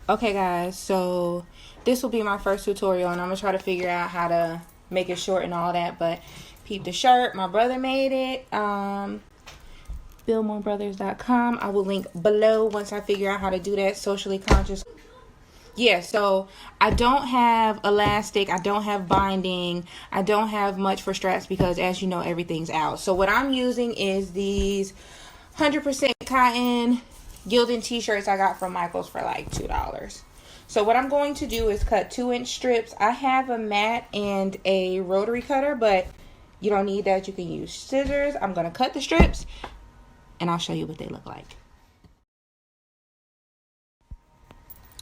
Okay guys, so this will be my first tutorial and I'm going to try to figure out how to make it short and all that, but peep the shirt. My brother made it. BillmoreBrothers.com. I will link below once I figure out how to do that. Socially conscious. Yeah, so I don't have elastic, I don't have binding, I don't have much for straps because as you know everything's out. So what I'm using is these 100% cotton Gildan t-shirts I got from Michael's for like $2. So what I'm going to do is cut 2-inch strips. I have a mat and a rotary cutter, but you don't need that. You can use scissors. I'm going to cut the strips and I'll show you what they look like.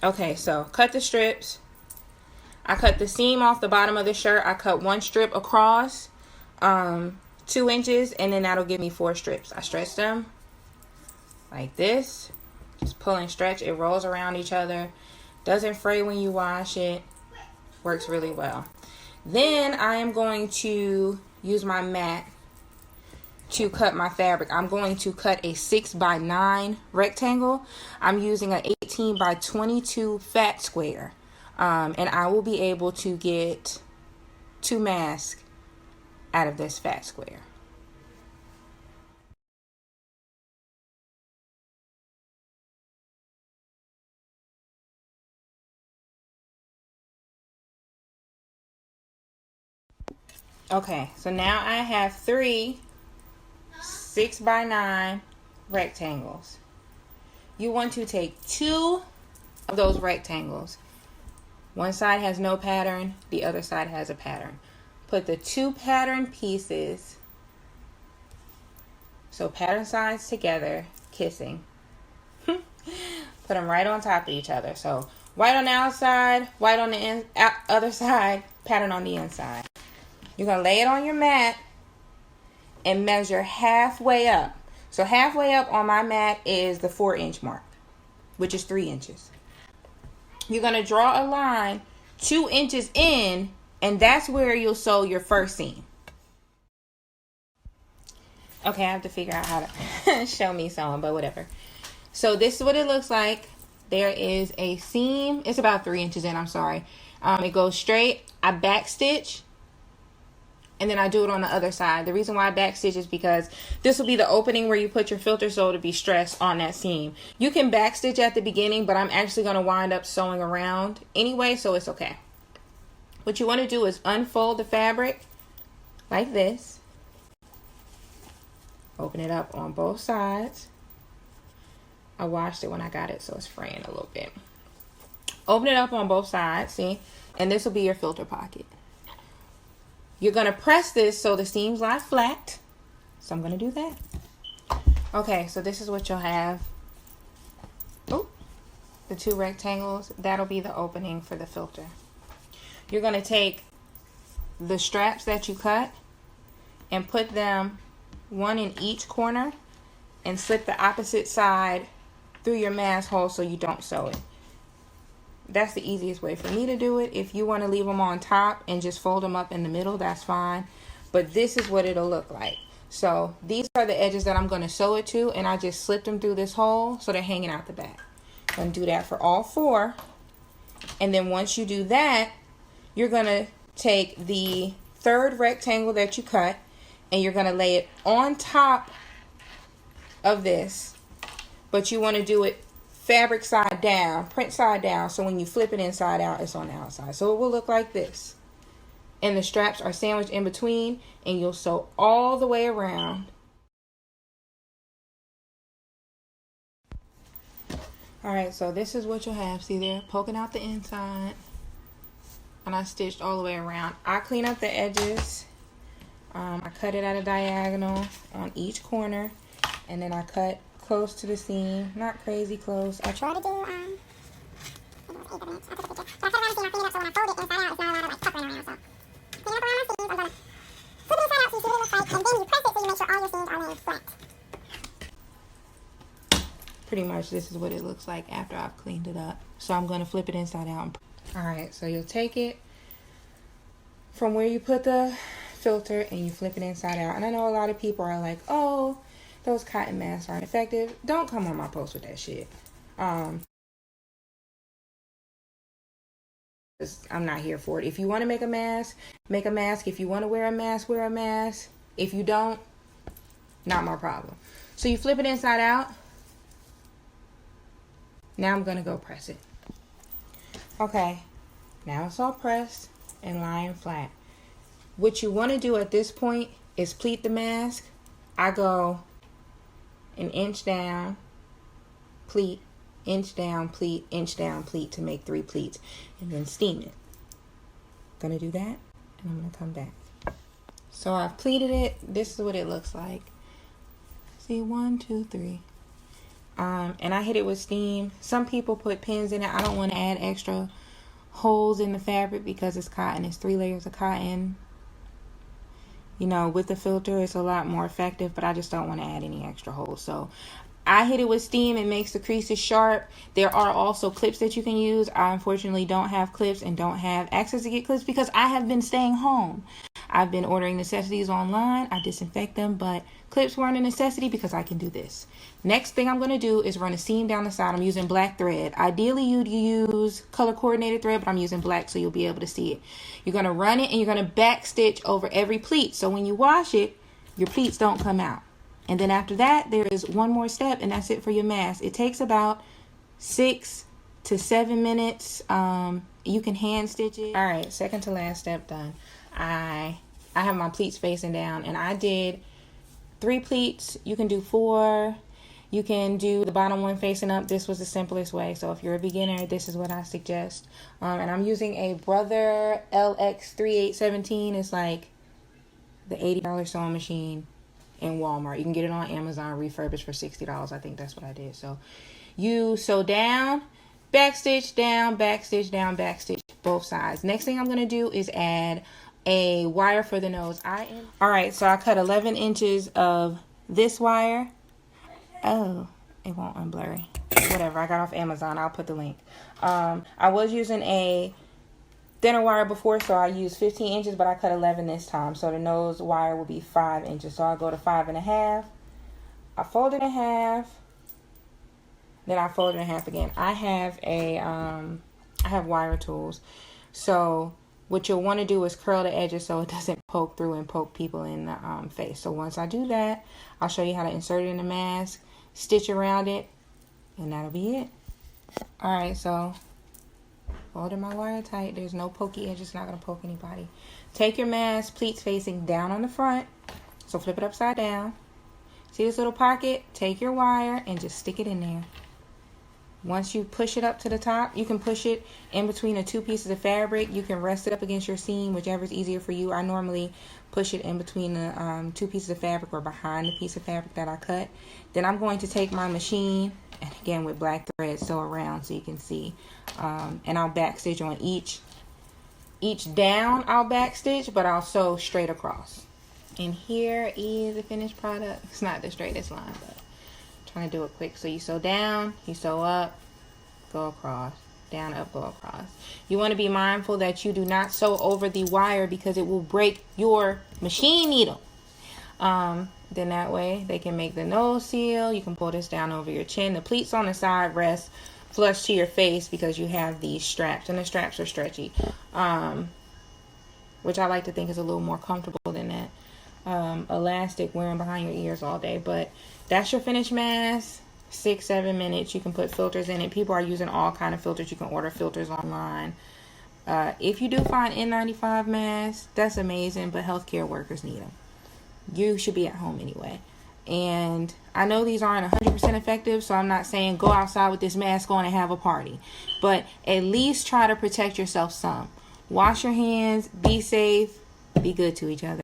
Okay, so cut the strips. I cut the seam off the bottom of the shirt. I cut 1 strip across 2 inches, and then that'll give me 4 strips. I stretch them like this. Just pull and stretch. It rolls around each other. Doesn't fray when you wash it. Works really well. Then I am going to use my mat to cut my fabric. I'm going to cut a 6x9 rectangle. I'm using an 18x22 fat square. And I will be able to get 2 masks out of this fat square. Okay, so now I have 3 6x9 rectangles. You want to take 2 of those rectangles. One side has no pattern, the other side has a pattern. Put the 2 pattern pieces, so pattern sides together, kissing. Put them right on top of each other. So white on the outside, white on the other side, pattern on the inside. You're going to lay it on your mat and measure halfway up. So halfway up on my mat is the 4-inch mark, which is 3 inches. You're going to draw a line 2 inches in, and that's where you'll sew your first seam. Okay, I have to figure out how to show me sewing, but whatever. So this is what it looks like. There is a seam. It's about 3 inches in, I'm sorry. It goes straight. I back stitch. And then I do it on the other side. The reason why I backstitch is because this will be the opening where you put your filter sew to be stressed on that seam. You can backstitch at the beginning, but I'm actually going to wind up sewing around anyway, so it's okay. What you want to do is unfold the fabric like this. Open it up on both sides. I washed it when I got it, so it's fraying a little bit. Open it up on both sides, see? And this will be your filter pocket. You're going to press this so the seams lie flat. So I'm going to do that. Okay, so this is what you'll have. Oh, the 2 rectangles. That'll be the opening for the filter. You're going to take the straps that you cut and put them 1 in each corner and slip the opposite side through your mask hole so you don't sew it. That's the easiest way for me to do it. If you want to leave them on top and just fold them up in the middle, that's fine. But this is what it'll look like. So these are the edges that I'm going to sew it to, and I just slipped them through this hole so they're hanging out the back. I'm going to do that for all 4. And then once you do that, you're going to take the 3rd rectangle that you cut and you're going to lay it on top of this. But you want to do it fabric side down, print side down, so when you flip it inside out, it's on the outside. So it will look like this. And the straps are sandwiched in between, and you'll sew all the way around. Alright, so this is what you'll have. See there, poking out the inside. And I stitched all the way around. I clean up the edges. I cut it at a diagonal on each corner. And then I cut close to the seam, not crazy close. I try to do I cut around the seam, I clean it up, so when I fold it inside out, it's not a lot of like puckering around. So clean up around my seams, I'm gonna flip it inside out so you see what it looks like, and then you press it so you make sure all your seams are laying flat. Pretty much this is what it looks like after I've cleaned it up. So I'm gonna flip it inside out. Alright, so you'll take it from where you put the filter and you flip it inside out. And I know a lot of people are like, oh, those cotton masks aren't effective. Don't come on my post with that shit. I'm not here for it. If you want to make a mask, make a mask. If you want to wear a mask, wear a mask. If you don't, not my problem. So you flip it inside out. Now I'm going to go press it. Okay, now it's all pressed and lying flat. What you want to do at this point is pleat the mask. I go an inch down, pleat, inch down, pleat, inch down, pleat to make 3 pleats, and then steam it. Gonna do that, and I'm gonna come back. So I've pleated it. This is what it looks like. See, 1, 2, 3. And I hit it with steam. Some people put pins in it. I don't want to add extra holes in the fabric because it's cotton. It's 3 layers of cotton. You know, with the filter, it's a lot more effective, but I just don't want to add any extra holes. So I hit it with steam. It makes the creases sharp. There are also clips that you can use. I unfortunately don't have clips and don't have access to get clips because I have been staying home. I've been ordering necessities online. I disinfect them, but clips weren't a necessity because I can do this. Next thing I'm going to do is run a seam down the side. I'm using black thread. Ideally, you'd use color coordinated thread, but I'm using black so you'll be able to see it. You're going to run it and you're going to back stitch over every pleat. So when you wash it, your pleats don't come out. And then after that, there is one more step, and that's it for your mask. It takes about 6 to 7 minutes. You can hand stitch it. All right, second to last step done. I have my pleats facing down, and I did 3 pleats. You can do 4. You can do the bottom one facing up. This was the simplest way. So if you're a beginner, this is what I suggest. And I'm using a Brother LX3817. It's like the $80 sewing machine in Walmart. You can get it on Amazon refurbished for $60. I think that's what I did. So you sew down, back stitch, down, back stitch, down, back stitch, both sides. Next thing I'm going to do is add a wire for the nose. All right, so I cut 11 inches of this wire. Oh, it won't unblurry. Whatever, I got off Amazon. I'll put the link. I was using a thinner wire before, so I used 15 inches, but I cut 11 this time. So the nose wire will be 5 inches. So I'll go to 5.5. I fold it in half. Then I fold it in half again. I have wire tools. So what you'll want to do is curl the edges so it doesn't poke through and poke people in the face. So once I do that, I'll show you how to insert it in the mask, stitch around it, and that'll be it. All right, so folding my wire tight. There's no pokey edge. It's not going to poke anybody. Take your mask, pleats facing down on the front. So flip it upside down. See this little pocket? Take your wire and just stick it in there. Once you push it up to the top, you can push it in between the 2 pieces of fabric. You can rest it up against your seam, whichever is easier for you. I normally push it in between the 2 pieces of fabric or behind the piece of fabric that I cut. Then I'm going to take my machine, and again with black thread, sew around so you can see. And I'll back stitch on each down. I'll back stitch, but I'll sew straight across. And here is the finished product. It's not the straightest line, but trying to do it quick. So you sew down, you sew up, go across, down, up, go across. You want to be mindful that you do not sew over the wire because it will break your machine needle. Then that way they can make the nose seal. You can pull this down over your chin. The pleats on the side rest flush to your face because you have these straps, and the straps are stretchy, which I like to think is a little more comfortable than that elastic wearing behind your ears all day. But that's your finished mask. 6-7 minutes. You can put filters in it. People are using all kind of filters. You can order filters online. If you do find N95 masks, that's amazing, but healthcare workers need them. You should be at home anyway. And I know these aren't 100% effective, so I'm not saying go outside with this mask on and have a party, but at least try to protect yourself some. Wash your hands, be safe, be good to each other.